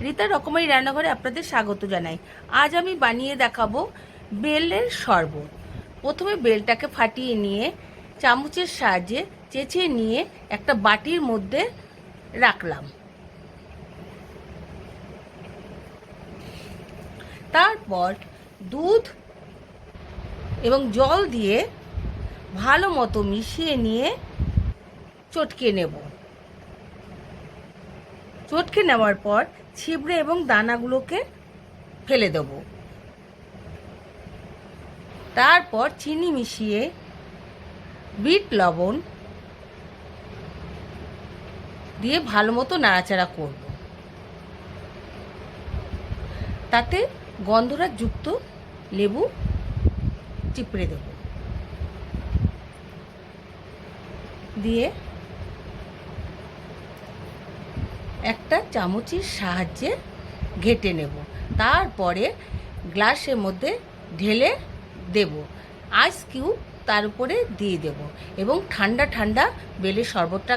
রীতা রকমারি রান্নাঘরে আপনাদের স্বাগত জানাই। আজ আমি বানিয়ে দেখাবো বেলের শরবত। প্রথমে বেলটাকে ফাটিয়ে নিয়ে চামচের সাহায্যে চেঁচে নিয়ে একটা বাটির মধ্যে রাখলাম। তারপর দুধ এবং জল দিয়ে ভালো মতো মিশিয়ে নিয়ে চটকে নেব। চটকে নেওয়ার পর ছিবড়ে এবং দানাগুলোকে ফেলে দেব। তারপর চিনি মিশিয়ে বিট লবণ দিয়ে ভালো মতো নাড়াচাড়া করব। তাতে গন্ধরাজযুক্ত লেবু চিপড়ে দেব, দিয়ে একটা চামচের সাহায্যে ঘেটে নেব। তারপরে গ্লাসের মধ্যে ঢেলে দেব, আইস কিউব তার উপরে দিয়ে দেব এবং ঠান্ডা ঠান্ডা বেলের শরবতটা